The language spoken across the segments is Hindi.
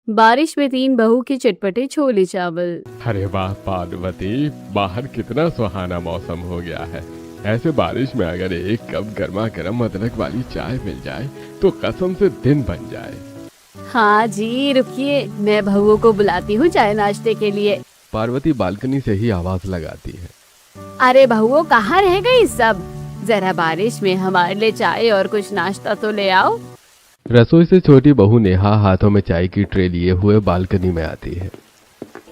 बारिश में तीन बहू के चटपटे छोले चावल। अरे वाह पार्वती, बाहर कितना सुहाना मौसम हो गया है। ऐसे बारिश में अगर एक कप गर्मा गर्म अदरक वाली चाय मिल जाए तो कसम से दिन बन जाए। हाँ जी रुकिए, मैं बहुओं को बुलाती हूँ चाय नाश्ते के लिए। पार्वती बालकनी से ही आवाज लगाती है। अरे बहुओं कहाँ रह गई सब, जरा बारिश में हमारे लिए चाय और कुछ नाश्ता तो ले आओ। रसोई से छोटी बहू नेहा हाथों में चाय की ट्रे लिए हुए बालकनी में आती है।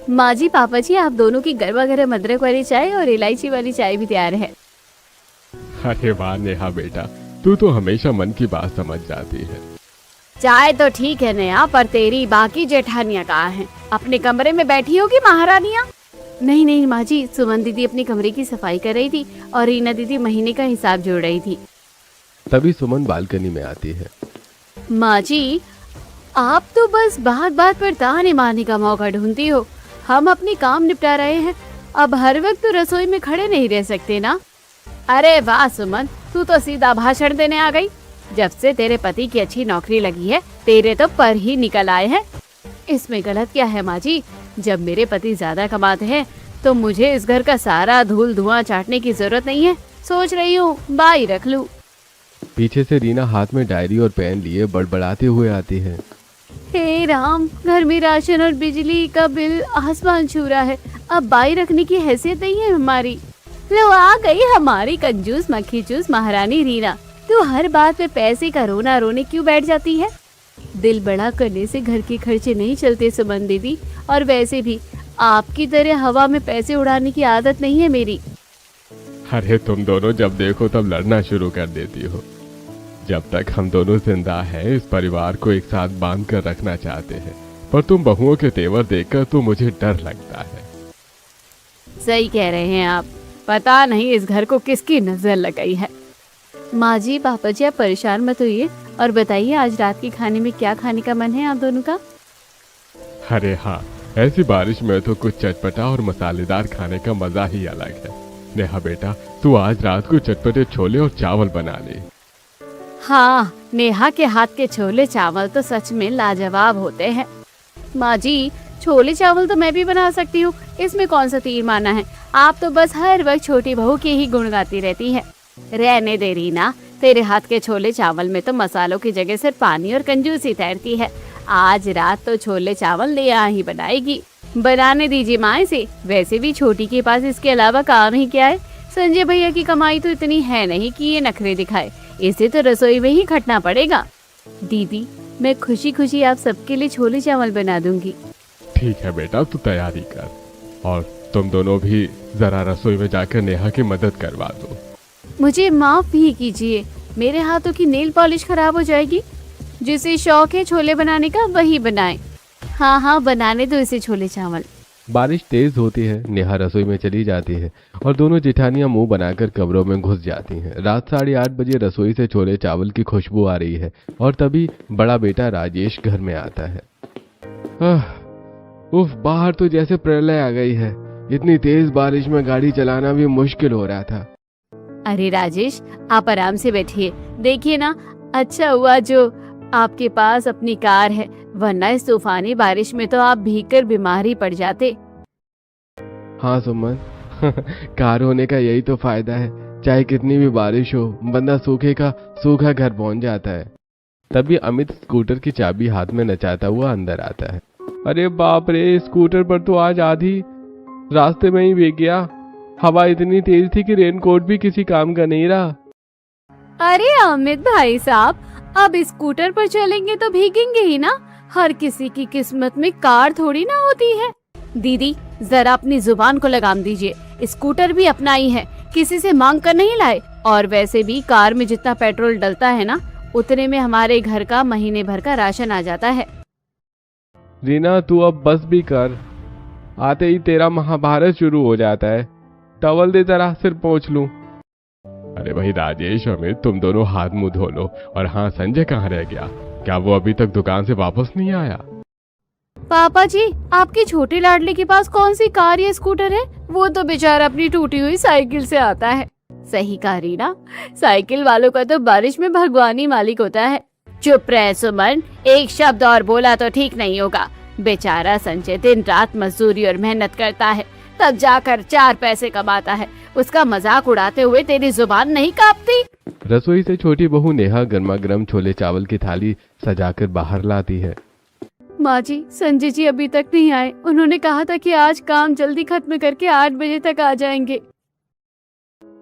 माँ जी पापा जी, आप दोनों की गर्मा गर्म अदरक वाली चाय और इलायची वाली चाय भी तैयार है। अरे वाह नेहा बेटा, तू तो हमेशा मन की बात समझ जाती है। चाय तो ठीक है नेहा, पर तेरी बाकी जेठानियाँ कहाँ हैं? अपने कमरे में बैठी होगी महारानियाँ। नहीं नहीं माँ जी, सुमन दीदी अपने कमरे की सफाई कर रही थी और रीना दीदी महीने का हिसाब जोड़ रही थी। तभी सुमन बालकनी में आती है। माँ जी, आप तो बस बात बात पर ताने मारने का मौका ढूंढती हो। हम अपनी काम निपटा रहे हैं, अब हर वक्त तो रसोई में खड़े नहीं रह सकते ना। अरे वाह सुमन, तू तो सीधा भाषण देने आ गई। जब से तेरे पति की अच्छी नौकरी लगी है, तेरे तो पर ही निकल आए हैं। इसमें गलत क्या है माँ जी? जब मेरे पति ज्यादा कमाते हैं तो मुझे इस घर का सारा धूल धुआं चाटने की जरूरत नहीं है। सोच रही हूँ बाई रख लूं। पीछे से रीना हाथ में डायरी और पेन लिए बड़बड़ाते हुए आती है। हे राम, घर में राशन और बिजली का बिल आसमान छू रहा है, अब बाई रखने की हैसियत नहीं है हमारी। लो आ गई हमारी कंजूस मक्खी चूस महारानी रीना। तू हर बात पे पैसे का रोना रोने क्यों बैठ जाती है? दिल बड़ा करने से घर के खर्चे नहीं चलते सुमन दीदी, और वैसे भी आपकी तरह हवा में पैसे उड़ाने की आदत नहीं है मेरी। अरे तुम दोनों जब देखो तब लड़ना शुरू कर देती हो। जब तक हम दोनों जिंदा हैं, इस परिवार को एक साथ बांध कर रखना चाहते हैं, पर तुम बहुओं के तेवर देखकर तो मुझे डर लगता है। सही कह रहे हैं आप, पता नहीं इस घर को किसकी नजर लगाई है। माँ जी पापा जी, आप परेशान मत होइए और बताइए आज रात के खाने में क्या खाने का मन है आप दोनों का? अरे हाँ, ऐसी बारिश में तो कुछ चटपटा और मसालेदार खाने का मजा ही अलग है। नेहा बेटा, तू आज रात को चटपटे छोले और चावल बना ले। हाँ, नेहा के हाथ के छोले चावल तो सच में लाजवाब होते हैं। माँ जी, छोले चावल तो मैं भी बना सकती हूँ, इसमें कौन सा तीर माना है? आप तो बस हर वक्त छोटी बहू के ही गुण गाती रहती है। रहने दे रीना, तेरे हाथ के छोले चावल में तो मसालों की जगह सिर्फ पानी और कंजूसी तैरती है। आज रात तो छोले चावल नेहा ही बनाएगी। बनाने दीजिए माँ इसे, वैसे भी छोटी के पास इसके अलावा काम ही क्या है? संजय भैया की कमाई तो इतनी है नहीं कि ये नखरे दिखाए, इसे तो रसोई में ही खटना पड़ेगा। दीदी, मैं खुशी खुशी आप सबके लिए छोले चावल बना दूंगी। ठीक है बेटा, तू तैयारी कर, और तुम दोनों भी जरा रसोई में जाकर नेहा की मदद करवा दो। मुझे माफ भी कीजिए, मेरे हाथों की नेल पॉलिश खराब हो जाएगी। जिसे शौक है छोले बनाने का वही बनाए। हाँ हाँ, बनाने दो इसे छोले चावल। बारिश तेज होती है, नेहा रसोई में चली जाती है और दोनों जेठानियां मुंह बनाकर कमरों में घुस जाती हैं। रात 8:30 बजे रसोई से छोले चावल की खुशबू आ रही है और तभी बड़ा बेटा राजेश घर में आता है। उफ, बाहर तो जैसे प्रलय आ गई है। इतनी तेज बारिश में गाड़ी चलाना भी मुश्किल हो रहा था। अरे राजेश, आप आराम से बैठिए। देखिए ना, अच्छा हुआ जो आपके पास अपनी कार है, वरना इस तूफानी बारिश में तो आप भीगकर बीमार ही पड़ जाते। हाँ सुमन, कार होने का यही तो फायदा है। चाहे कितनी भी बारिश हो, बंदा सूखे का सूखा घर पहुंच जाता है। तभी अमित स्कूटर की चाबी हाथ में नचाता हुआ अंदर आता है। अरे बाप रे, स्कूटर पर तो आज आधी रास्ते में ही भीग गया। हवा इतनी तेज थी कि रेनकोट भी किसी काम का नहीं रहा। अरे अमित भाई साहब, अब स्कूटर पर चलेंगे तो भीगेंगे ही ना। हर किसी की किस्मत में कार थोड़ी ना होती है। दीदी, जरा अपनी जुबान को लगाम दीजिए। स्कूटर भी अपना ही है, किसी से मांग कर नहीं लाए। और वैसे भी कार में जितना पेट्रोल डलता है ना, उतने में हमारे घर का महीने भर का राशन आ जाता है। रीना, तू अब बस भी कर, आते ही तेरा महाभारत शुरू हो जाता है। टवल दे जरा, सिर पोंछ लूं। अरे भाई राजेश, अमित, तुम दोनों हाथ मुंह धो लो। और हाँ, संजय कहाँ रह गया? क्या वो अभी तक दुकान से वापस नहीं आया? पापा जी, आपके छोटे लाडले के पास कौन सी कार या स्कूटर है? वो तो बेचारा अपनी टूटी हुई साइकिल से आता है। सही कहा रीना, साइकिल वालों का तो बारिश में भगवान ही मालिक होता है। चुप रहे सुमन, एक शब्द और बोला तो ठीक नहीं होगा। बेचारा संजय दिन रात मजदूरी और मेहनत करता है, तब जाकर 4 पैसे कमाता है। उसका मजाक उड़ाते हुए तेरी जुबान नहीं कांपती? रसोई से छोटी बहू नेहा गर्मा गर्म छोले चावल की थाली सजाकर बाहर लाती है। माँ जी, संजय जी अभी तक नहीं आए। उन्होंने कहा था कि आज काम जल्दी खत्म करके 8 बजे तक आ जाएंगे।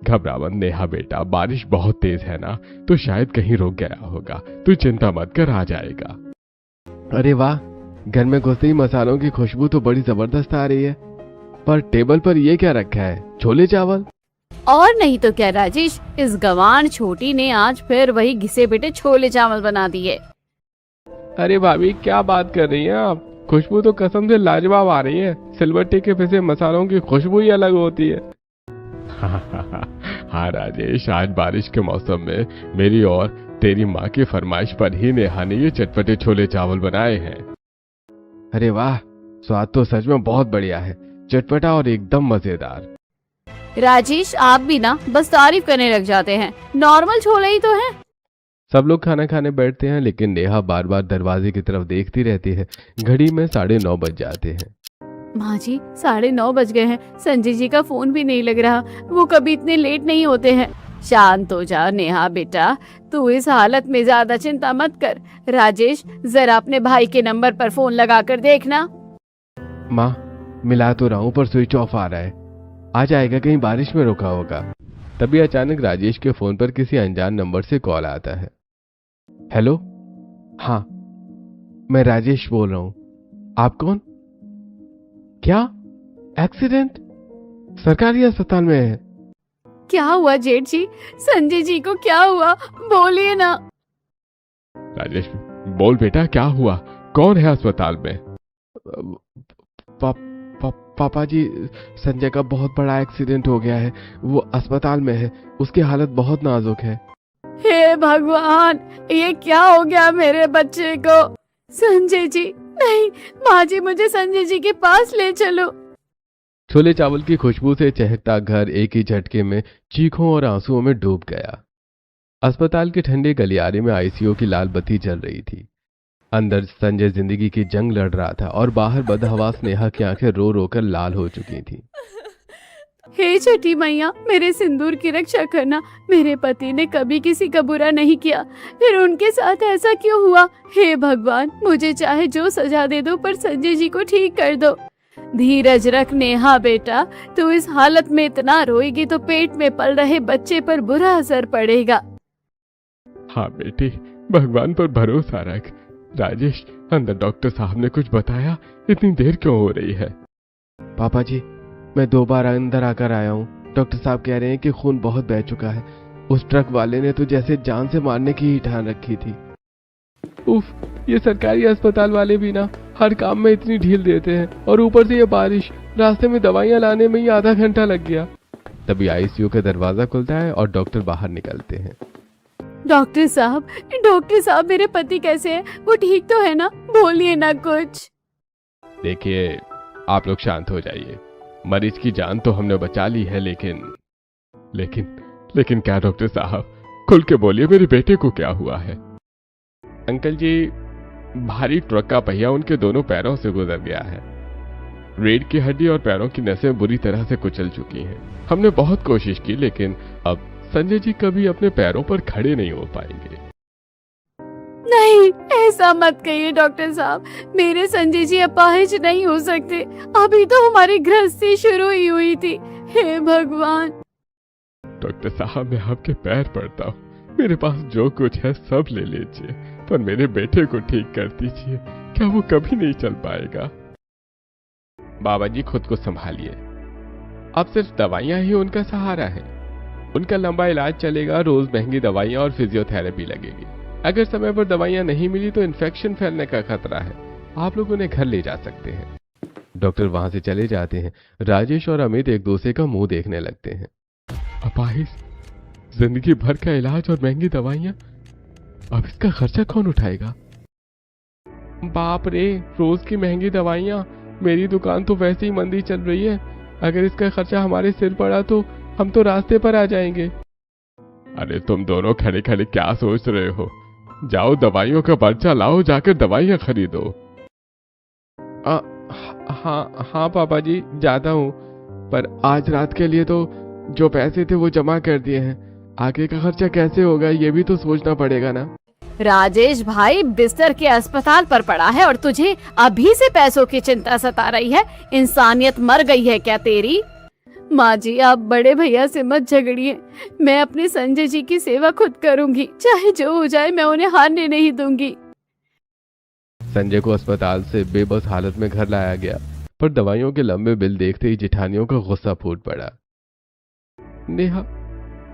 घबरा मत नेहा बेटा, बारिश बहुत तेज है ना, तो शायद कहीं रुक गया होगा। तू चिंता मत कर, आ जाएगा। अरे वाह, घर में घुसते ही मसालों की खुशबू तो बड़ी जबरदस्त आ रही है। पर टेबल पर ये क्या रखा है? छोले चावल? और नहीं तो क्या राजेश, इस गंवार छोटी ने आज फिर वही घिसे पिटे छोले चावल बना दिए। अरे भाभी, क्या बात कर रही हैं आप? खुशबू तो कसम से लाजवाब आ रही है। सिलबट्टे के पिसे मसालों की खुशबू ही अलग होती है। हाँ राजेश, आज बारिश के मौसम में मेरी और तेरी माँ की फरमाइश पर ही नेहा ने ये चटपटे छोले चावल बनाए हैं। अरे वाह, स्वाद तो सच में बहुत बढ़िया है, चटपटा और एकदम मजेदार। राजेश, आप भी ना बस तारीफ करने लग जाते हैं। नॉर्मल छोले ही तो हैं। सब लोग खाना खाने बैठते हैं, लेकिन नेहा बार बार दरवाजे की तरफ देखती रहती है। घड़ी में 9:30 बज जाते हैं। माँ जी, 9:30 बज गए हैं। संजय जी का फोन भी नहीं लग रहा। वो कभी इतने लेट नहीं होते हैं। शांत हो जा नेहा बेटा, तू इस हालत में ज्यादा चिंता मत कर। राजेश, जरा अपने भाई के नंबर पर फोन लगा कर देखना। माँ, मिला तो रहा हूं पर स्विच ऑफ आ रहा है। आ जाएगा, कहीं बारिश में रुका होगा। तभी अचानक राजेश के फोन पर किसी अनजान नंबर से कॉल आता है। हेलो, हाँ मैं राजेश बोल रहा हूं। आप कौन? क्या एक्सीडेंट? सरकारी अस्पताल में है? क्या हुआ जेठ जी? संजय जी को क्या हुआ? बोलिए ना। राजेश, बोल बेटा, क्या हुआ? कौन है अस्पताल में? पापा जी, संजय का बहुत बड़ा एक्सीडेंट हो गया है। वो अस्पताल में है। उसकी हालत बहुत नाजुक है। हे भगवान, ये क्या हो गया मेरे बच्चे को? संजय जी, नहीं, माँ जी मुझे संजय जी के पास ले चलो। छोले चावल की खुशबू से चहकता घर एक ही झटके में चीखों और आंसुओं में डूब गया। अस्पताल के ठंडे गलियारे में आईसीयू की लाल बत्ती जल रही थी। अंदर संजय जिंदगी की जंग लड़ रहा था और बाहर बदहवास नेहा की आंखें रो रो कर लाल हो चुकी थी। हे छठी मैया, मेरे सिंदूर की रक्षा करना। मेरे पति ने कभी किसी का बुरा नहीं किया, फिर उनके साथ ऐसा क्यों हुआ? हे भगवान, मुझे चाहे जो सजा दे दो, पर संजय जी को ठीक कर दो। धीरज रख नेहा बेटा, तू इस हालत में इतना रोएगी तो पेट में पल रहे बच्चे पर बुरा असर पड़ेगा। हाँ बेटी, भगवान पर भरोसा रख। राजेश, अंदर डॉक्टर साहब ने कुछ बताया? इतनी देर क्यों हो रही है? पापा जी, मैं 2 बार अंदर आकर आया हूँ। डॉक्टर साहब कह रहे हैं कि खून बहुत बह चुका है। उस ट्रक वाले ने तो जैसे जान से मारने की ही ठान रखी थी। उफ, ये सरकारी अस्पताल वाले भी ना हर काम में इतनी ढील देते हैं, और ऊपर से ये बारिश, रास्ते में दवाइयां लाने में ही आधा घंटा लग गया। तभी आईसीयू का दरवाजा खुलता है और डॉक्टर बाहर निकलते हैं। डॉक्टर साहब, मेरे पति कैसे हैं? वो ठीक तो है ना? बोलिए ना कुछ। देखिए, आप लोग शांत हो जाइए। मरीज की जान तो हमने बचा ली है, लेकिन क्या डॉक्टर साहब, खुल के बोलिए, मेरे बेटे को क्या हुआ है? अंकल जी, भारी ट्रक का पहिया उनके दोनों पैरों से गुजर गया है। रीढ़ की हड्डी और पैरों की नसें बुरी तरह से कुचल चुकी हैं। हमने बहुत कोशिश की, लेकिन अब संजय जी कभी अपने पैरों पर खड़े नहीं हो पाएंगे। नहीं, ऐसा मत कहिए डॉक्टर साहब। मेरे संजय जी अपाहिज नहीं हो सकते। अभी तो हमारी गृहस्थी शुरू ही हुई थी। हे भगवान। डॉक्टर साहब, मैं आपके पैर पड़ता हूँ। मेरे पास जो कुछ है सब ले लीजिए, पर मेरे बेटे को ठीक कर दीजिए। क्या वो कभी नहीं चल पाएगा? बाबा जी, खुद को संभालिए। अब सिर्फ दवाइयां ही उनका सहारा है। उनका लंबा इलाज चलेगा, रोज महंगी दवाइयां और फिजियोथेरेपी लगेगी। अगर समय पर दवाइयां नहीं मिली तो इन्फेक्शन फैलने का खतरा है। आप लोग उन्हें घर ले जा सकते हैं। डॉक्टर वहां से चले जाते हैं। राजेश और अमित एक दूसरे का मुंह देखने लगते हैं। अपाहिज, जिंदगी भर का इलाज और महंगी दवाइयां, अब इसका खर्चा कौन उठाएगा? बाप रे, रोज की महंगी दवाइयां। मेरी दुकान तो वैसे ही मंदी चल रही है। अगर इसका खर्चा हमारे सिर पड़ा तो हम तो रास्ते पर आ जाएंगे। अरे तुम दोनों खड़े खड़े क्या सोच रहे हो? जाओ, दवाइयों का पर्चा लाओ, जाकर दवाइयां खरीदो। हाँ हाँ पापा जी, जाता हूँ, पर आज रात के लिए तो जो पैसे थे वो जमा कर दिए हैं। आगे का खर्चा कैसे होगा ये भी तो सोचना पड़ेगा ना। राजेश भाई बिस्तर के अस्पताल पर पड़ा है और तुझे अभी से पैसों की चिंता सता रही है। इंसानियत मर गई है क्या तेरी? माँ जी, आप बड़े भैया से मत झगड़िए। मैं अपने संजय जी की सेवा खुद करूंगी, चाहे जो हो जाए मैं उन्हें हारने नहीं दूंगी। संजय को अस्पताल से बेबस हालत में घर लाया गया, पर दवाइयों के लंबे बिल देखते ही जेठानियों का गुस्सा फूट पड़ा। नेहा,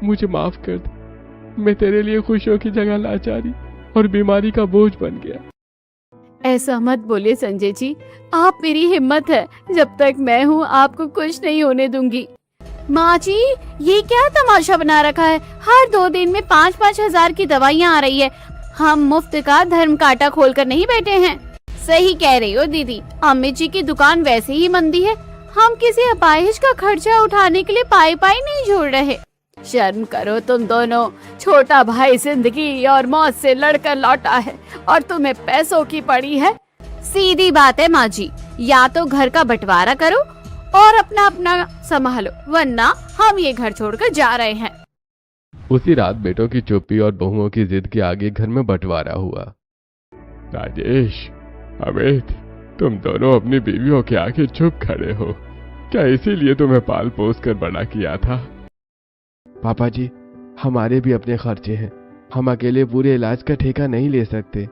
मुझे माफ कर दे, मैं तेरे लिए खुशियों की जगह लाचारी और बीमारी का बोझ बन गया। ऐसा मत बोलिए संजय जी, आप मेरी हिम्मत है। जब तक मैं हूँ आपको कुछ नहीं होने दूंगी। माँ जी, ये क्या तमाशा बना रखा है? हर 2 दिन में 5-5 हजार की दवाइयाँ आ रही है। हम मुफ्त का धर्म कांटा खोल कर नहीं बैठे हैं। सही कह रही हो दीदी, अमित जी की दुकान वैसे ही मंदी है। हम किसी अपाहिज का खर्चा उठाने के लिए पाई नहीं जोड़ रहे। शर्म करो तुम दोनों। छोटा भाई जिंदगी और मौत से लड़कर लौटा है और तुम्हें पैसों की पड़ी है। सीधी बात है माँ जी, या तो घर का बंटवारा करो और अपना अपना संभालो, वरना हम ये घर छोड़कर जा रहे हैं। उसी रात बेटों की चुप्पी और बहुओं की जिद के आगे घर में बंटवारा हुआ। राजेश, अमित, तुम दोनों अपनी बीवियों के आगे चुप खड़े हो। क्या इसीलिए तुम्हें पाल पोस कर बड़ा किया था? पापा जी, हमारे भी अपने खर्चे हैं। हम अकेले पूरे इलाज का ठेका नहीं ले सकते।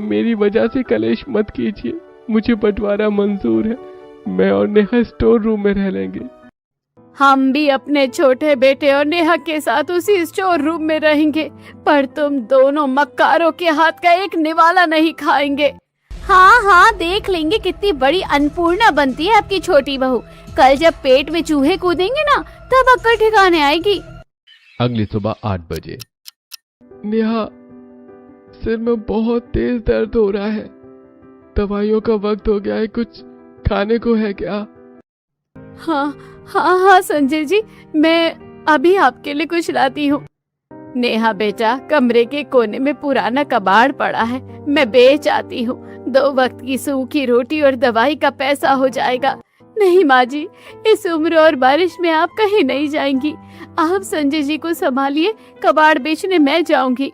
मेरी वजह से कलेश मत कीजिए। मुझे बंटवारा मंजूर है। मैं और नेहा स्टोर रूम में रह लेंगे। हम भी अपने छोटे बेटे और नेहा के साथ उसी स्टोर रूम में रहेंगे, पर तुम दोनों मक्कारों के हाथ का एक निवाला नहीं खाएंगे। हाँ हाँ, देख लेंगे कितनी बड़ी अन्नपूर्णा बनती है आपकी छोटी बहू। कल जब पेट में चूहे कूदेंगे ना, तब अक्ल ठिकाने आएगी। अगली सुबह 8 बजे। नेहा, सिर में बहुत तेज दर्द हो रहा है। दवाइयों का वक्त हो गया है, कुछ खाने को है क्या? हाँ संजय जी, मैं अभी आपके लिए कुछ लाती हूँ। नेहा बेटा, कमरे के कोने में पुराना कबाड़ पड़ा है, मैं बेच आती हूँ। 2 वक्त की सूखी रोटी और दवाई का पैसा हो जाएगा। नहीं माँ जी, इस उम्र और बारिश में आप कहीं नहीं जाएंगी। आप संजय जी को संभालिए, कबाड़ बेचने मैं जाऊंगी।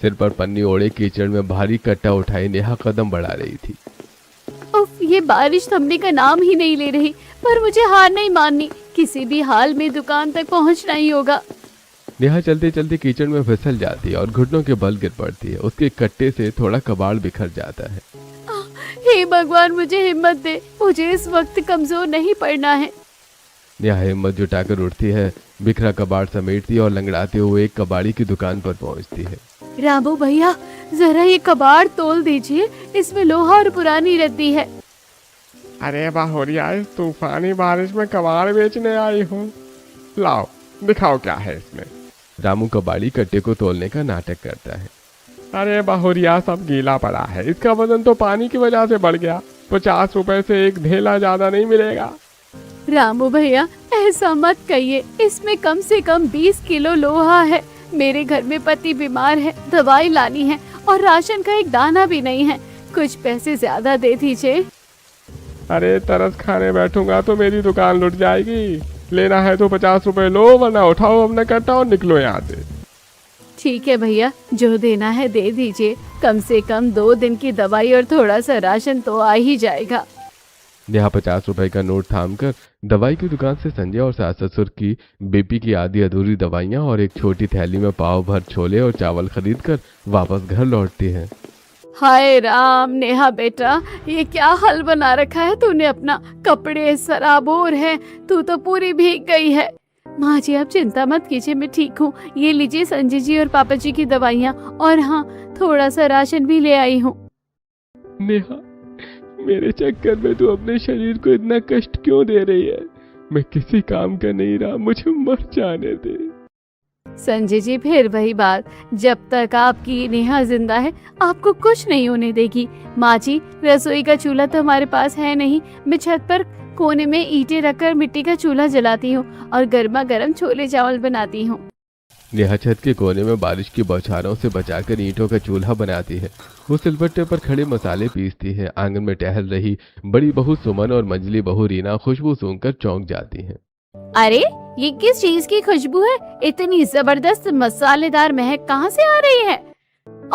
सिर पर पन्नी ओढ़े कीचड़ में भारी कट्टा उठाई नेहा कदम बढ़ा रही थी। उफ, ये बारिश थमने का नाम ही नहीं ले रही, पर मुझे हार नहीं माननी। किसी भी हाल में दुकान तक पहुंचना ही होगा। नेहा चलते चलते कीचड़ में फिसल जाती है और घुटनों के बल गिर पड़ती है। उसके कट्टे से थोड़ा कबाड़ बिखर जाता है। हे भगवान, मुझे हिम्मत दे, मुझे इस वक्त कमजोर नहीं पड़ना है। नेहा हिम्मत जुटाकर उठती है, बिखरा कबाड़ समेटती है और लंगड़ाते हुए एक कबाड़ी की दुकान पर पहुंचती है। रामू भैया, जरा ये कबाड़ तोल दीजिए, इसमें लोहा और पुरानी रद्दी है। अरे बाहुरिया, इस तूफानी बारिश में कबाड़ बेचने आई हूँ। लाओ, दिखाओ क्या है इसमें। रामू कबाड़ी कट्टे को तोलने का नाटक करता है। अरे बाहुरिया, सब गीला पड़ा है। इसका वजन तो पानी की वजह से बढ़ गया। 50 रुपए से एक ढेला ज्यादा नहीं मिलेगा। रामू भैया, ऐसा मत कहिए, इसमें कम से कम 20 किलो लोहा है। मेरे घर में पति बीमार है, दवाई लानी है और राशन का एक दाना भी नहीं है। कुछ पैसे ज्यादा दे दीजिए। अरे तरस खाने बैठूंगा तो मेरी दुकान लुट जाएगी। लेना है तो 50 रुपए लो, वरना उठाओ अपना कट्टा और निकलो यहाँ से। ठीक है भैया, जो देना है दे दीजिए। कम से कम 2 दिन की दवाई और थोड़ा सा राशन तो आ ही जाएगा। नेहा 50 रुपए का नोट थामकर दवाई की दुकान से संजय और सास ससुर की बीपी की आधी अधूरी दवाइयाँ और एक छोटी थैली में पाव भर छोले और चावल खरीद कर वापस घर लौटती है। हाय राम, नेहा बेटा, ये क्या हाल बना रखा है तूने अपना। कपड़े सराबोर हैं, तू तो पूरी भीग गई है। माँ जी, आप चिंता मत कीजिए, मैं ठीक हूँ। ये लीजिए संजय जी और पापा जी की दवाइयाँ, और हाँ, थोड़ा सा राशन भी ले आई हूँ। नेहा, मेरे चक्कर में तू अपने शरीर को इतना कष्ट क्यों दे रही है? मैं किसी काम का नहीं रहा, मुझे मर जाने दे। संजय जी, फिर वही बात, जब तक आपकी नेहा जिंदा है आपको कुछ नहीं होने देगी। माँ जी, रसोई का चूल्हा तो हमारे पास है नहीं। मैं छत पर कोने में ईंटें रखकर मिट्टी का चूल्हा जलाती हूँ और गर्मा गर्म छोले चावल बनाती हूँ। नेहा छत के कोने में बारिश की बौछारों से बचाकर ईंटों का चूल्हा बनाती है। वो सिलबट्टे पर खड़े मसाले पीसती है। आंगन में टहल रही बड़ी बहू सुमन और मंझली बहू रीना खुशबू सूंघकर चौंक जाती हैं। अरे ये किस चीज की खुशबू है? इतनी जबरदस्त मसालेदार महक कहाँ से आ रही है?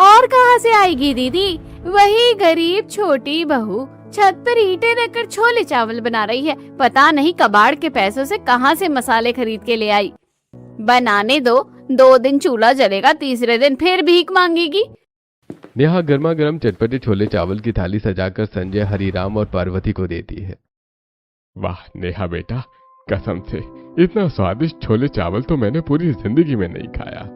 और कहाँ से आएगी दीदी? वही गरीब छोटी बहू छत पर ईंटें रखकर छोले चावल बना रही है। पता नहीं कबाड़ के पैसों से कहाँ से मसाले खरीद के ले आई। बनाने दो, 2 दिन चूल्हा जलेगा, तीसरे दिन फिर भीख मांगेगी। नेहा गर्मा गर्म चटपटे छोले चावल की थाली सजाकर संजय, हरिराम और पार्वती को देती है। वाह नेहा बेटा, कसम से इतना स्वादिष्ट छोले चावल तो मैंने पूरी जिंदगी में नहीं खाया।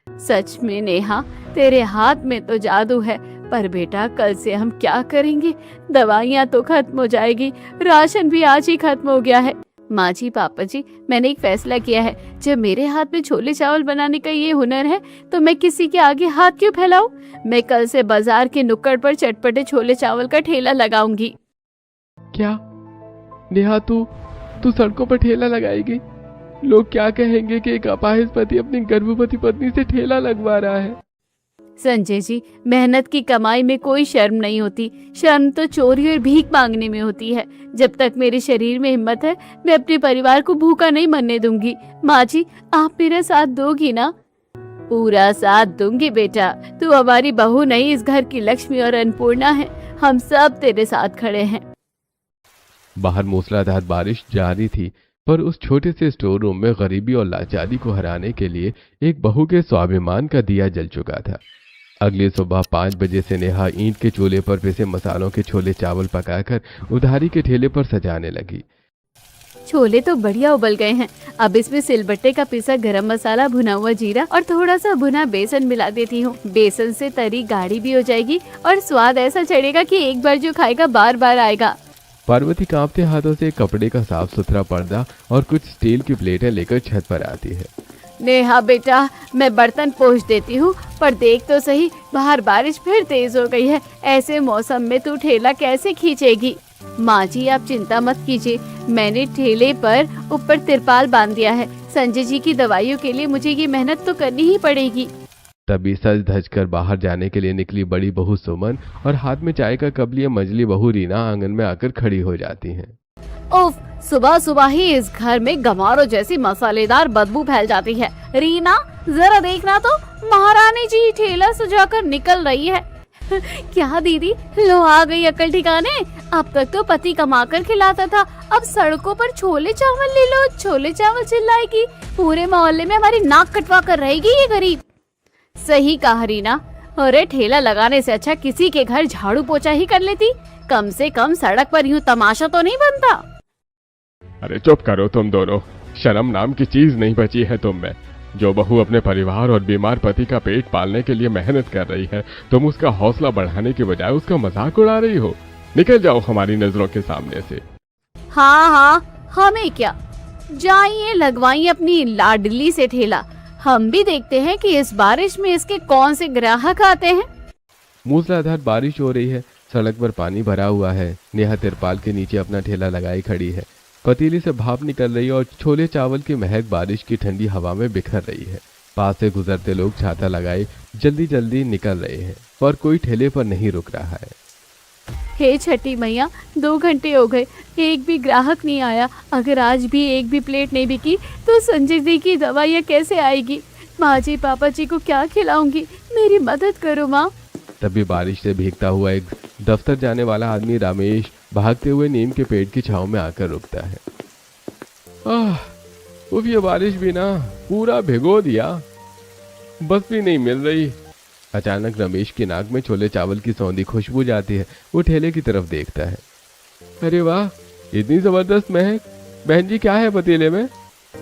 सच में नेहा, तेरे हाथ में तो जादू है। पर बेटा कल से हम क्या करेंगे? दवाइयाँ तो खत्म हो जाएगी, राशन भी आज ही खत्म हो गया है। माँ जी, पापा जी, मैंने एक फैसला किया है। जब मेरे हाथ में छोले चावल बनाने का ये हुनर है तो मैं किसी के आगे हाथ क्यों फैलाऊं? मैं कल से बाजार के नुक्कड़ पर चटपटे छोले चावल का ठेला लगाऊंगी। क्या नेहा, तू सड़कों पर ठेला लगाएगी? लोग क्या कहेंगे कि एक अपाहिज पति अपनी गर्भवती पत्नी से ठेला लगवा रहा है। संजय जी, मेहनत की कमाई में कोई शर्म नहीं होती। शर्म तो चोरी और भीख मांगने में होती है। जब तक मेरे शरीर में हिम्मत है, मैं अपने परिवार को भूखा नहीं मरने दूंगी। माँ जी, आप मेरा साथ दोगी ना? पूरा साथ दूंगी बेटा। तू हमारी बहू नहीं, इस घर की लक्ष्मी और अन्नपूर्णा है। हम सब तेरे साथ खड़े हैं। बाहर मूसलाधार बारिश जारी थी, पर उस छोटे से स्टोर रूम में गरीबी और लाचारी को हराने के लिए एक बहू के स्वाभिमान का दिया जल चुका था। अगली सुबह 5 बजे से नेहा ईंट के चूल्हे पर पिसे मसालों के छोले चावल पकाकर उधारी के ठेले पर सजाने लगी। छोले तो बढ़िया उबल गए हैं। अब इसमें सिलबट्टे का पिसा गरम मसाला, भुना हुआ जीरा और थोड़ा सा भुना बेसन मिला देती हूँ। बेसन से तरी गाढ़ी भी हो जाएगी और स्वाद ऐसा चढ़ेगा कि एक बार जो खाएगा बार बार आएगा। पार्वती कांपते हाथों से कपड़े का साफ सुथरा पर्दा और कुछ स्टील की प्लेटें लेकर छत पर आती है। नेहा बेटा, मैं बर्तन पोंछ देती हूँ, पर देख तो सही, बाहर बारिश फिर तेज हो गई है। ऐसे मौसम में तू ठेला कैसे खींचेगी? माँ जी, आप चिंता मत कीजिए, मैंने ठेले पर ऊपर तिरपाल बांध दिया है। संजय जी की दवाइयों के लिए मुझे ये मेहनत तो करनी ही पड़ेगी। तभी सज धज कर बाहर जाने के लिए निकली बड़ी बहू सुमन और हाथ में चाय का कप लिए मंझली बहू रीना आंगन में आकर खड़ी हो जाती हैं। उफ, सुबह सुबह ही इस घर में गमारों जैसी मसालेदार बदबू फैल जाती है। रीना, जरा देखना तो, महारानी जी ठेला सजाकर निकल रही है। क्या दीदी, लो आ गई अकल ठिकाने? अब तक तो पति कमाकर खिलाता था, अब सड़कों पर छोले चावल ले लो, छोले चावल चिल्लाएगी। पूरे मोहल्ले में हमारी नाक कटवा कर रहेगी ये गरीब। सही कहा रीना, अरे ठेला लगाने से अच्छा किसी के घर झाड़ू पोछा ही कर लेती। कम से कम सड़क पर यूं तमाशा तो नहीं बनता। अरे चुप करो तुम दोनों, शर्म नाम की चीज नहीं बची है तुम में। जो बहू अपने परिवार और बीमार पति का पेट पालने के लिए मेहनत कर रही है, तुम उसका हौसला बढ़ाने के बजाय उसका मजाक उड़ा रही हो। निकल जाओ हमारी नजरों के सामने से। हाँ, हमें क्या, जाइए लगवाइए अपनी लाडली से ठेला। हम भी देखते हैं कि इस बारिश में इसके कौन से ग्राहक आते हैं। मूसलाधार बारिश हो रही है, सड़क पर पानी भरा हुआ है। नेहा तिरपाल के नीचे अपना ठेला लगाई खड़ी है। पतीली से भाप निकल रही है और छोले चावल की महक बारिश की ठंडी हवा में बिखर रही है। पास से गुजरते लोग छाता लगाए जल्दी जल्दी निकल रहे हैं, पर कोई ठेले पर नहीं रुक रहा है। हे छठी मैया, 2 घंटे हो गए, एक भी ग्राहक नहीं आया। अगर आज भी एक भी प्लेट नहीं बिकी तो संजय जी की दवाइयाँ कैसे आएगी? माँ जी, पापा जी को क्या खिलाऊंगी? मेरी मदद करो माँ। तभी बारिश से भीगता हुआ एक दफ्तर जाने वाला आदमी रमेश भागते हुए नीम के पेड़ की छांव में आकर रुकता है। ये बारिश भी ना पूरा भिगो दिया, बस भी नहीं मिल रही। अचानक रमेश की नाक में छोले चावल की सौंधी खुशबू जाती है। वो ठेले की तरफ देखता है। अरे वाह, इतनी जबरदस्त महक। बहन जी, क्या है पतीले में?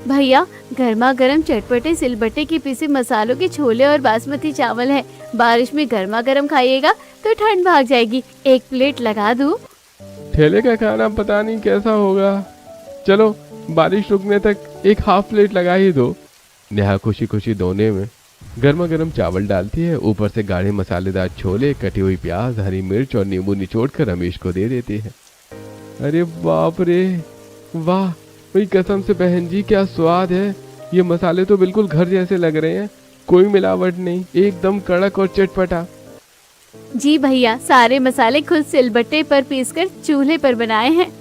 भैया, गर्मा गर्म चटपटे सिलबट्टे के पीसे मसालों के छोले और बासमती चावल है। बारिश में गर्मा गर्म खाइएगा तो ठंड भाग जाएगी। 1 प्लेट लगा दूं? ठेले का खाना पता नहीं कैसा होगा। चलो, बारिश रुकने तक 1 हाफ प्लेट लगा ही दो। नेहा खुशी खुशी दोने में गर्मा गर्म चावल डालती है, ऊपर से गाढ़े मसालेदार छोले, कटी हुई प्याज, हरी मिर्च और नींबू निचोड़ कर रमेश को दे देती है। अरे बाप रे, वाह, वही कसम से बहन जी, क्या स्वाद है। ये मसाले तो बिल्कुल घर जैसे लग रहे हैं, कोई मिलावट नहीं, एकदम कड़क और चटपटा। जी भैया, सारे मसाले खुद सिलबट्टे पर पीसकर चूल्हे पर बनाए हैं।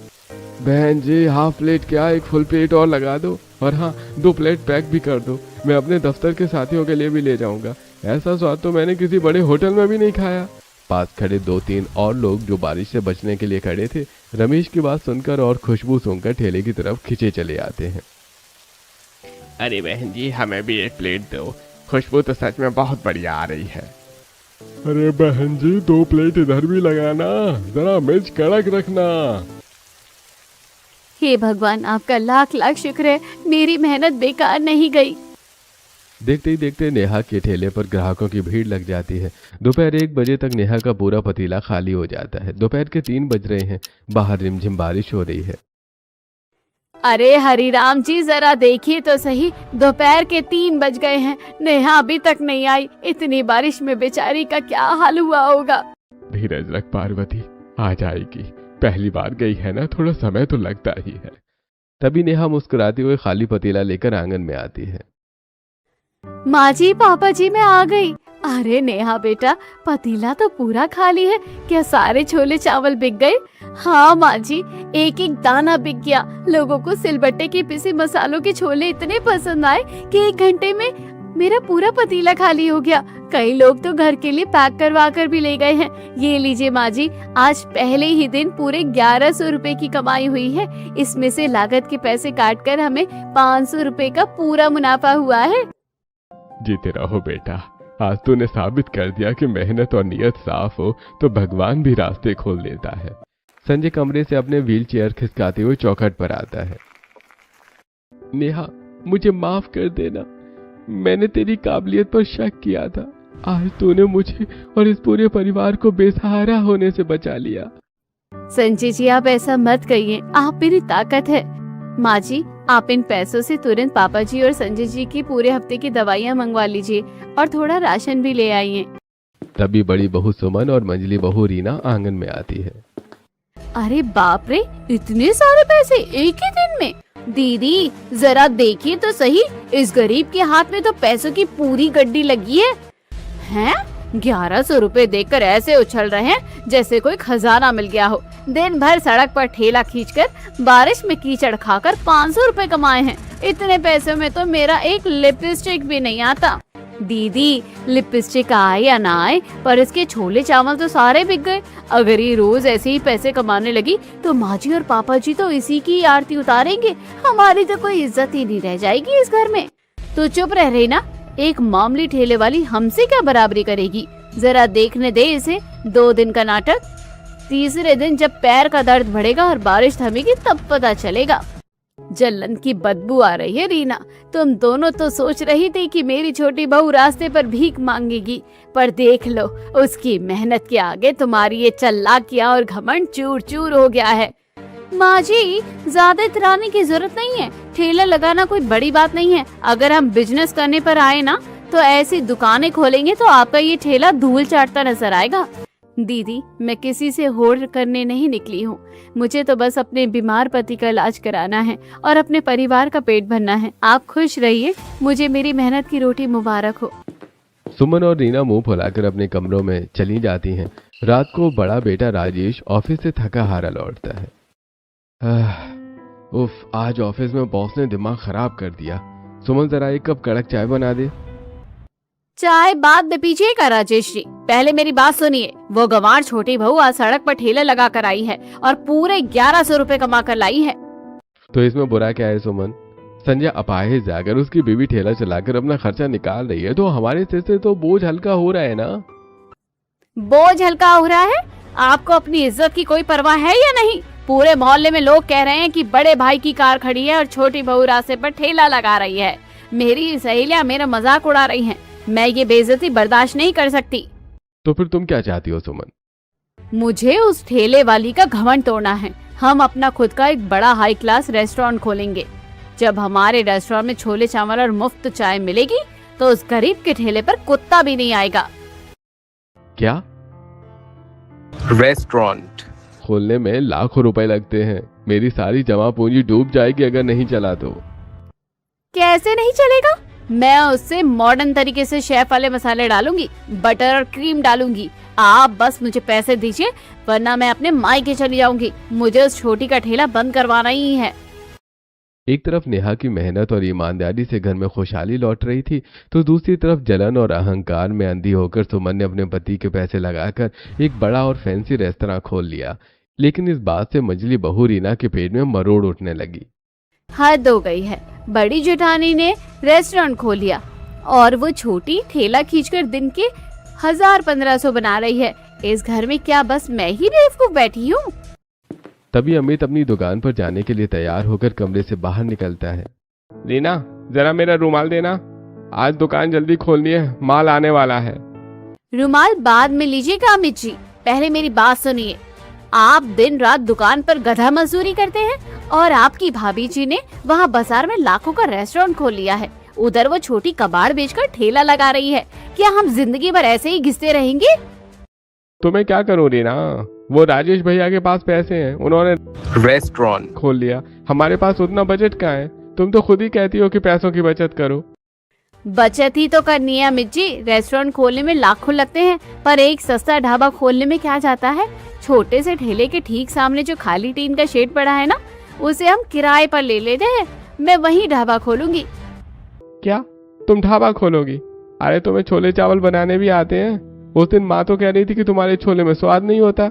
बहन जी, हाफ प्लेट क्या, एक फुल प्लेट और लगा दो, और हाँ 2 प्लेट पैक भी कर दो। मैं अपने दफ्तर के साथियों के लिए भी ले जाऊंगा। ऐसा स्वाद तो मैंने किसी बड़े होटल में भी नहीं खाया। पास खड़े 2-3 और लोग जो बारिश से बचने के लिए खड़े थे, रमेश की बात सुनकर और खुशबू सूंघकर ठेले की तरफ खिंचे चले आते हैं। अरे बहन जी, हमें भी एक प्लेट दो, खुशबू तो सच में बहुत बढ़िया आ रही है। अरे बहन जी, 2 प्लेट इधर भी लगाना, जरा मिर्च कड़क रखना। हे भगवान, आपका लाख लाख शुक्र है, मेरी मेहनत बेकार नहीं गई। देखते ही देखते नेहा के ठेले पर ग्राहकों की भीड़ लग जाती है। दोपहर 1 बजे तक नेहा का पूरा पतीला खाली हो जाता है। दोपहर के 3 बज रहे हैं, बाहर रिमझिम बारिश हो रही है। अरे हरिराम जी, जरा देखिए तो सही, दोपहर के 3 बज गए हैं, नेहा अभी तक नहीं आई। इतनी बारिश में बेचारी का क्या हाल हुआ होगा। धीरज रख पार्वती, आ जाएगी, पहली बार गई है ना, थोड़ा समय तो लगता ही है। तभी नेहा मुस्कुराते हुए खाली पतीला लेकर आंगन में आती है। माँ जी, पापा जी, मैं आ गई। अरे नेहा बेटा, पतीला तो पूरा खाली है, क्या सारे छोले चावल बिक गए? हाँ माँ जी, एक एक दाना बिक गया। लोगों को सिलबट्टे के पिसे मसालों के छोले इतने पसंद आए कि 1 घंटे में मेरा पूरा पतीला खाली हो गया। कई लोग तो घर के लिए पैक करवा कर भी ले गए हैं। ये लीजिए माँ जी, आज पहले ही दिन पूरे 1100 रुपए की कमाई हुई है। इसमें से लागत के पैसे काट कर हमें 500 रुपए का पूरा मुनाफा हुआ है। जीते रहो बेटा, आज तूने साबित कर दिया कि मेहनत और नियत साफ हो तो भगवान भी रास्ते खोल देता है। संजय कमरे से अपने व्हील चेयर खिसकाते हुए चौखट पर आता है। नेहा, मुझे माफ कर देना, मैंने तेरी काबिलियत पर शक किया था। आज तूने मुझे और इस पूरे परिवार को बेसहारा होने से बचा लिया। संजय जी, आप ऐसा मत कहिए, आप मेरी ताकत है। माँ जी, आप इन पैसों से तुरंत पापा जी और संजय जी की पूरे हफ्ते की दवाइयाँ मंगवा लीजिए और थोड़ा राशन भी ले आइए। तभी बड़ी बहू सुमन और मंजली बहू रीना आंगन में आती है। अरे बाप रे, इतने सारे पैसे एक ही दिन में! दीदी जरा देखिए तो सही, इस गरीब के हाथ में तो पैसों की पूरी गड्डी लगी है। हैं? 1100 रुपए देकर ऐसे उछल रहे हैं जैसे कोई खजाना मिल गया हो। दिन भर सड़क पर ठेला खींचकर बारिश में कीचड़ खाकर 500 रुपए कमाए हैं। इतने पैसों में तो मेरा एक लिपस्टिक भी नहीं आता। दीदी, लिपस्टिक आए या ना आए, पर इसके छोले चावल तो सारे बिक गए। अगर ये रोज ऐसे ही पैसे कमाने लगी तो माँ जी और पापा जी तो इसी की आरती उतारेंगे। हमारी तो कोई इज्जत ही नहीं रह जाएगी इस घर में। तो चुप रह रही ना, एक मामूली ठेले वाली हमसे क्या बराबरी करेगी? जरा देखने दे इसे 2 दिन का नाटक। तीसरे दिन जब पैर का दर्द बढ़ेगा और बारिश थमेगी तब पता चलेगा। जलन की बदबू आ रही है रीना, तुम दोनों तो सोच रही थी कि मेरी छोटी बहू रास्ते पर भीख मांगेगी, पर देख लो, उसकी मेहनत के आगे तुम्हारी ये चालाकियां और घमंड चूर चूर हो गया है। माँ जी, ज्यादा इतराने की जरूरत नहीं है, ठेला लगाना कोई बड़ी बात नहीं है। अगर हम बिजनेस करने पर आए ना तो ऐसी दुकानें खोलेंगे तो आपका ये ठेला धूल चाटता नजर आएगा। दीदी, मैं किसी से होड़ करने नहीं निकली हूँ, मुझे तो बस अपने बीमार पति का इलाज कराना है और अपने परिवार का पेट भरना है। आप खुश रहिए, मुझे मेरी मेहनत की रोटी मुबारक हो। सुमन और रीना मुंह फुलाकर अपने कमरों में चली जाती हैं। रात को बड़ा बेटा राजेश ऑफिस से थका हारा लौटता है। उफ, आज ऑफिस में बॉस ने दिमाग खराब कर दिया। सुमन, जरा 1 कप कड़क चाय बना दे। चाय बाद में पीजिएगा राजेश जी, पहले मेरी बात सुनिए। वो गंवार छोटी बहू आज सड़क पर ठेला लगा कर आई है और पूरे 1100 रुपए कमा कर लाई है। तो इसमें बुरा क्या है सुमन? संजय अपाहिज है, अगर उसकी बीवी ठेला चलाकर अपना खर्चा निकाल रही है तो हमारे सिर से तो बोझ हल्का हो रहा है ना। बोझ हल्का हो रहा है? आपको अपनी इज्जत की कोई परवाह है या नहीं? पूरे मोहल्ले में लोग कह रहे हैं कि बड़े भाई की कार खड़ी है और छोटी बहू रास्ते पर ठेला लगा रही है। मेरी सहेलियां मेरा मजाक उड़ा रही हैं। मैं ये बेइज्जती बर्दाश्त नहीं कर सकती। तो फिर तुम क्या चाहती हो सुमन? मुझे उस ठेले वाली का घमंड तोड़ना है। हम अपना खुद का एक बड़ा हाई क्लास रेस्टोरेंट खोलेंगे। जब हमारे रेस्टोरेंट में छोले चावल और मुफ्त चाय मिलेगी तो उस गरीब के ठेले पर कुत्ता भी नहीं आएगा। क्या? रेस्टोरेंट खोलने में लाखों रुपए लगते हैं। मेरी सारी जमा पूंजी डूब जाएगी अगर नहीं चला तो। कैसे नहीं चलेगा? मैं उससे मॉडर्न तरीके से शेफ वाले मसाले डालूंगी, बटर और क्रीम डालूंगी। आप बस मुझे पैसे दीजिए, वरना मैं अपने मायके चली जाऊंगी। मुझे उस छोटी का ठेला बंद करवाना ही है। एक तरफ नेहा की मेहनत और ईमानदारी से घर में खुशहाली लौट रही थी, तो दूसरी तरफ जलन और अहंकार में अंधी होकर सुमन ने अपने पति के पैसे लगाकर एक बड़ा और फैंसी रेस्तरां खोल लिया। लेकिन इस बात से मंझली बहू रीना के पेट में मरोड़ उठने लगी। हद हो गई है, बड़ी जेठानी ने रेस्टोरेंट खोल लिया और वो छोटी ठेला खींचकर दिन के 1000-1500 बना रही है। इस घर में क्या बस मैं ही बेवकूफ बैठी हूँ? तभी अमित अपनी दुकान पर जाने के लिए तैयार होकर कमरे से बाहर निकलता है। रीना, जरा मेरा रुमाल देना, आज दुकान जल्दी खोलनी है, माल आने वाला है। रुमाल बाद में लीजिएगा अमित जी, पहले मेरी बात सुनिए। आप दिन रात दुकान पर गधा मजदूरी करते हैं और आपकी भाभी जी ने वहाँ बाजार में लाखों का रेस्टोरेंट खोल लिया है। उधर वो छोटी कबाड़ बेचकर ठेला लगा रही है। क्या हम जिंदगी भर ऐसे ही घिसते रहेंगे? तो मैं क्या करूं रीना, वो राजेश भैया के पास पैसे हैं, उन्होंने रेस्टोरेंट खोल लिया। हमारे पास उतना बजट कहाँ है? तुम तो खुद ही कहती हो कि पैसों की बचत करो। बचत ही तो करनी है अमित जी। रेस्टोरेंट खोलने में लाखों लगते हैं, पर एक सस्ता ढाबा खोलने में क्या जाता है? छोटे से ठेले के ठीक सामने जो खाली टीन का शेड पड़ा है ना, उसे हम किराए पर ले लेते हैं। मैं वहीं ढाबा खोलूंगी। क्या तुम ढाबा खोलोगी? अरे तुम्हें छोले चावल बनाने भी आते हैं। उस दिन माँ तो कह रही थी कि तुम्हारे छोले में स्वाद नहीं होता।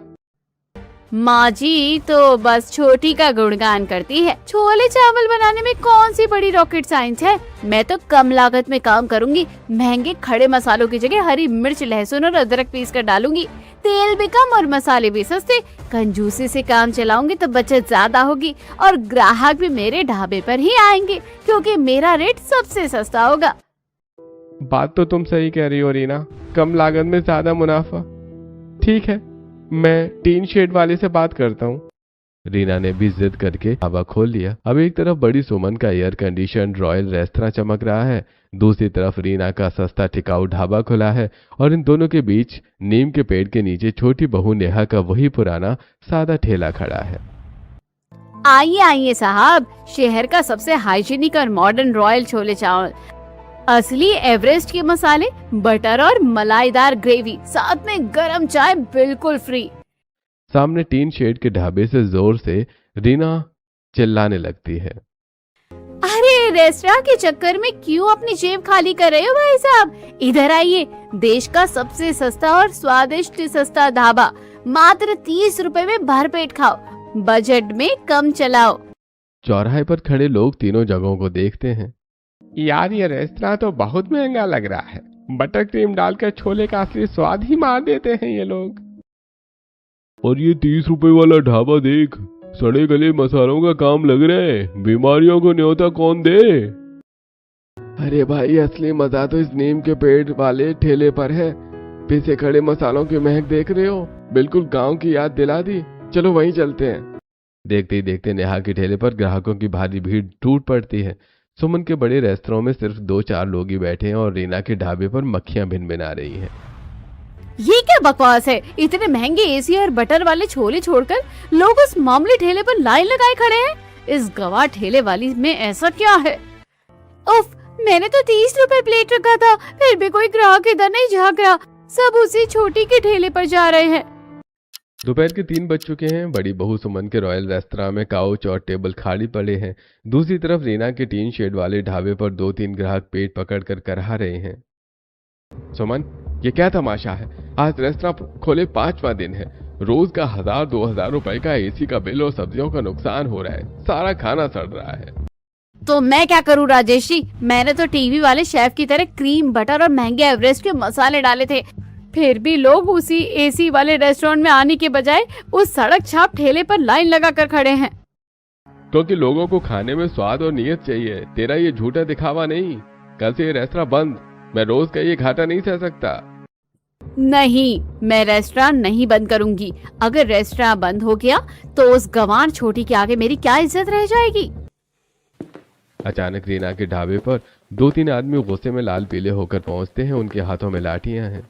माँ जी तो बस छोटी का गुणगान करती है। छोले चावल बनाने में कौन सी बड़ी रॉकेट साइंस है? मैं तो कम लागत में काम करूंगी। महंगे खड़े मसालों की जगह हरी मिर्च, लहसुन और अदरक पीस कर डालूंगी। तेल भी कम और मसाले भी सस्ते। कंजूसी से काम चलाऊंगी तो बचत ज्यादा होगी और ग्राहक भी मेरे ढाबे पर ही आएंगे, क्योंकि मेरा रेट सबसे सस्ता होगा। बात तो तुम सही कह रही हो रीना, कम लागत में ज्यादा मुनाफा। ठीक है, मैं टीन शेड वाले से बात करता हूँ। रीना ने भी जिद करके ढाबा खोल लिया। अब एक तरफ बड़ी सुमन का एयर कंडीशन रॉयल रेस्तरां चमक रहा है, दूसरी तरफ रीना का सस्ता टिकाऊ ढाबा खुला है और इन दोनों के बीच नीम के पेड़ के नीचे छोटी बहू नेहा का वही पुराना सादा ठेला खड़ा है। आइए आइए साहब, शहर का सबसे हाइजीनिक और मॉडर्न रॉयल छोले चावल, असली एवरेस्ट के मसाले, बटर और मलाईदार ग्रेवी, साथ में गरम चाय बिल्कुल फ्री। सामने टीन शेड के ढाबे से जोर से रीना चिल्लाने लगती है। अरे रेस्टोरेंट के चक्कर में क्यों अपनी जेब खाली कर रहे हो भाई साहब? इधर आइए, देश का सबसे सस्ता और स्वादिष्ट सस्ता ढाबा, मात्र 30 रुपए में भरपेट खाओ, बजट में कम चलाओ। चौराहे पर खड़े लोग तीनों जगहों को देखते हैं। यार ये रेस्तरां तो बहुत महंगा लग रहा है। बटर क्रीम डालकर छोले का असली स्वाद ही मार देते हैं ये लोग। और ये 30 रुपए वाला ढाबा देख, सड़े गले मसालों का काम लग रहा है। बीमारियों को न्योता कौन दे? अरे भाई, असली मजा तो इस नीम के पेड़ वाले ठेले पर है। पीछे खड़े मसालों की महक देख रहे हो? बिल्कुल गांव की याद दिला दी। चलो वहीं चलते हैं। देखते ही देखते नेहा के ठेले पर ग्राहकों की भारी भीड़ टूट पड़ती है। सुमन के बड़े रेस्तरां में सिर्फ 2-4 लोग ही बैठे हैं और रीना के ढाबे पर मक्खियां भिनभिना रही हैं। ये क्या बकवास है? इतने महंगे एसी और बटर वाले छोले छोड़कर लोग उस मामूली ठेले पर लाइन लगाए खड़े हैं। इस गवार ठेले वाली में ऐसा क्या है? उफ, मैंने तो 30 रुपए प्लेट रखा था, फिर भी कोई ग्राहक इधर नहीं झांक रहा। सब उसी छोटी के ठेले पर जा रहे हैं। दोपहर के 3 बज चुके हैं। बड़ी बहू सुमन के रॉयल रेस्तरां में काउच और टेबल खाली पड़े हैं। दूसरी तरफ रीना के टीन शेड वाले ढाबे पर 2-3 ग्राहक पेट पकड़कर करहा रहे हैं। सुमन, ये क्या तमाशा है? आज रेस्तरां खोले 5वां दिन है। रोज का 1000-2000 रुपए का एसी का बिल और सब्जियों का नुकसान हो रहा है। सारा खाना सड़ रहा है। तो मैं क्या करूं राजेश जी? मैंने तो टीवी वाले शेफ की तरह क्रीम, बटर और महंगे एवरेस्ट के मसाले डाले थे, फिर भी लोग उसी एसी वाले रेस्टोरेंट में आने के बजाय उस सड़क छाप ठेले पर लाइन लगा कर खड़े हैं। क्योंकि लोगों को खाने में स्वाद और नियत चाहिए, तेरा ये झूठा दिखावा नहीं। कल से ये रेस्तरां बंद। मैं रोज का ये घाटा नहीं सह सकता। नहीं, मैं रेस्टोरेंट नहीं बंद करूंगी। अगर रेस्टोरेंट बंद हो गया तो उस गंवार छोटी के आगे मेरी क्या इज्जत रह जाएगी? अचानक रीना के ढाबे पर 2-3 आदमी गुस्से में लाल पीले होकर पहुंचते हैं। उनके हाथों में लाठियां हैं।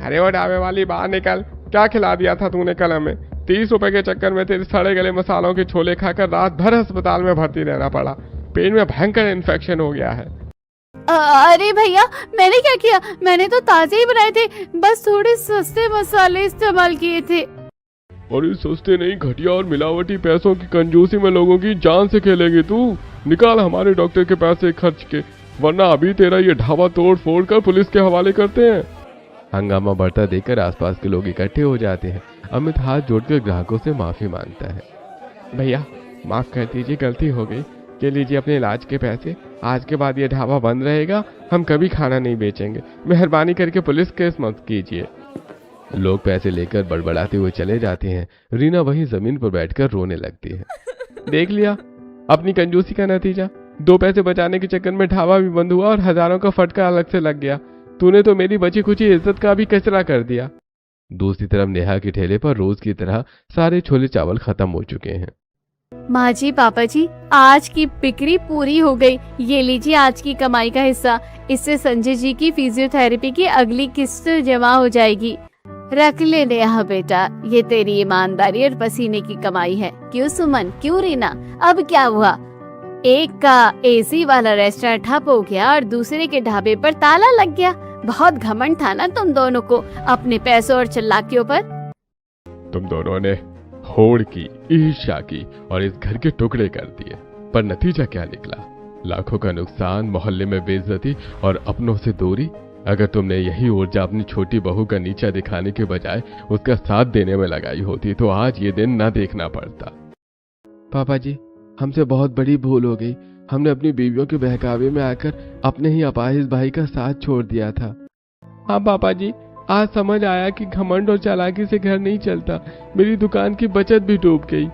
अरे वो ढाबे वाली, बाहर निकल। क्या खिला दिया था तूने कल हमें? 30 रुपए के चक्कर में तेरे सड़े गले मसालों के छोले खाकर रात भर अस्पताल में भर्ती रहना पड़ा। पेट में भयंकर इन्फेक्शन हो गया है। अरे भैया, मैंने क्या किया? मैंने तो ताजे ही बनाए थे, बस थोड़े सस्ते मसाले इस्तेमाल किए थे। और इस सस्ते नहीं, घटिया और मिलावटी पैसों की कंजूसी में लोगों की जान से खेलेगी तू। निकाल हमारे डॉक्टर के पैसे खर्च के, वरना अभी तेरा ये ढाबा तोड़ फोड़ कर पुलिस के हवाले करते हैं। हंगामा बढ़ता देखकर आसपास के लोग इकट्ठे हो जाते हैं। अमित हाथ जोड़कर ग्राहकों से माफी मांगता है। भैया माफ कर दीजिए, गलती हो गई। ये लीजिए अपने इलाज के पैसे। आज के बाद ये ढाबा बंद रहेगा, हम कभी खाना नहीं बेचेंगे। मेहरबानी करके पुलिस केस मत कीजिए। लोग पैसे लेकर बड़बड़ाते हुए चले जाते हैं। रीना वहीं जमीन पर बैठकर रोने लगती है। देख लिया अपनी कंजूसी का नतीजा। 2 पैसे बचाने के चक्कर में ढाबा भी बंद हुआ और हजारों का फटका अलग से लग गया। तूने तो मेरी बची खुची इज्जत का भी कचरा कर दिया। दूसरी तरफ नेहा के ठेले पर रोज की तरह सारे छोले चावल खत्म हो चुके हैं। माँ जी, पापा जी, आज की बिक्री पूरी हो गई। ये लीजिए आज की कमाई का हिस्सा। इससे संजय जी की फिजियोथेरेपी की अगली किस्त जमा हो जाएगी। रख ले नेहा बेटा, ये तेरी ईमानदारी और पसीने की कमाई है। क्यों सुमन, क्यों रीना, अब क्या हुआ? एक का एसी वाला रेस्टोरेंट ठप हो गया और दूसरे के ढाबे पर ताला लग गया। बहुत घमंड था ना तुम दोनों को अपने पैसों और चालाकियों पर। तुम दोनों ने होड़ की, ईर्ष्या की और इस घर के टुकड़े कर दिए, पर नतीजा क्या निकला? लाखों का नुकसान, मोहल्ले में बेइज्जती और अपनों से दूरी। अगर तुमने यही ऊर्जा अपनी छोटी बहू का नीचा दिखाने के बजाय उसका साथ देने में लगाई होती तो आज ये दिन न देखना पड़ता। पापा जी, हमसे बहुत बड़ी भूल हो गई। हमने अपनी बीवियों के बहकावे में आकर अपने ही अपाहिज भाई का साथ छोड़ दिया था। हाँ पापा जी, आज समझ आया कि घमंड और चालाकी से घर नहीं चलता। मेरी दुकान की बचत भी डूब गई।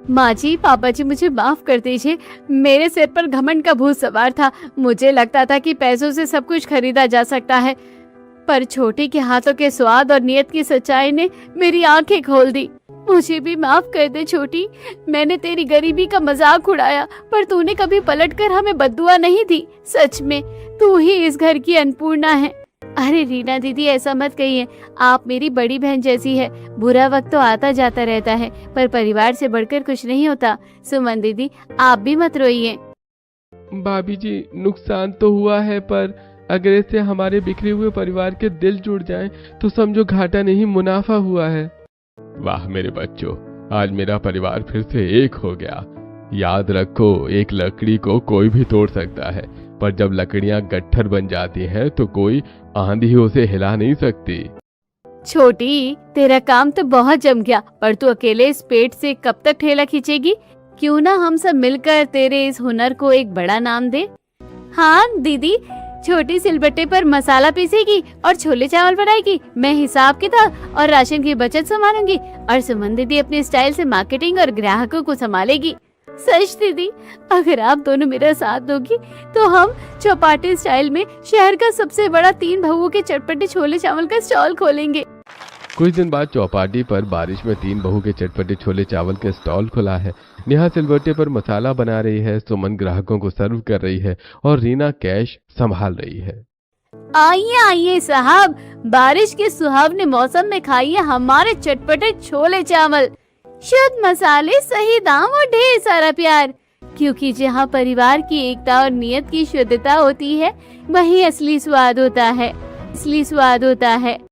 माँ जी, पापा जी, मुझे माफ कर दीजिए। मेरे सिर पर घमंड का भूत सवार था। मुझे लगता था कि पैसों से सब कुछ खरीदा जा सकता है, पर छोटी के हाथों के स्वाद और नियत की सच्चाई ने मेरी आंखें खोल दी। मुझे भी माफ कर दे छोटी। मैंने तेरी गरीबी का मजाक उड़ाया, पर तूने कभी पलटकर हमें बद्दुआ नहीं दी। सच में तू ही इस घर की अन्नपूर्णा है। अरे रीना दीदी, ऐसा मत कहिए। आप मेरी बड़ी बहन जैसी है। बुरा वक्त तो आता जाता रहता है, पर परिवार से बढ़कर कुछ नहीं होता। सुमन दीदी, आप भी मत रोइए। भाभी जी, नुकसान तो हुआ है, पर अगर इससे हमारे बिखरे हुए परिवार के दिल जुड़ जाएं, तो समझो घाटा नहीं मुनाफा हुआ है। वाह मेरे बच्चों, आज मेरा परिवार फिर से एक हो गया। याद रखो, एक लकड़ी को कोई भी तोड़ सकता है, पर जब लकड़ियां गट्ठर बन जाती हैं तो कोई आंधी उसे हिला नहीं सकती। छोटी, तेरा काम तो बहुत जम गया, पर तू अकेले इस पेट से कब तक ठेला खींचेगी? क्यों ना हम सब मिलकर तेरे इस हुनर को एक बड़ा नाम दे। हाँ दीदी, छोटी सिलबट्टे पर मसाला पीसेगी और छोले चावल बनाएगी। मैं हिसाब किताब और राशन की बचत संभालूंगी और सुमन दीदी अपने स्टाइल से मार्केटिंग और ग्राहकों को संभालेगी। सच दीदी, अगर आप दोनों मेरा साथ दोगी तो हम चौपाटी स्टाइल में शहर का सबसे बड़ा 3 बहुओं के चटपटे छोले चावल का स्टॉल खोलेंगे। कुछ दिन बाद चौपाटी पर बारिश में 3 बहू के चटपटे छोले चावल के स्टॉल खुला है। नेहा सिलबट्टे पर मसाला बना रही है, सुमन ग्राहकों को सर्व कर रही है और रीना कैश संभाल रही है। आइए आइए साहब, बारिश के सुहावने मौसम में खाइए हमारे चटपटे छोले चावल। शुद्ध मसाले, सही दाम और ढेर सारा प्यार। क्योंकि जहाँ परिवार की एकता और नियत की शुद्धता होती है, वहीं असली स्वाद होता है।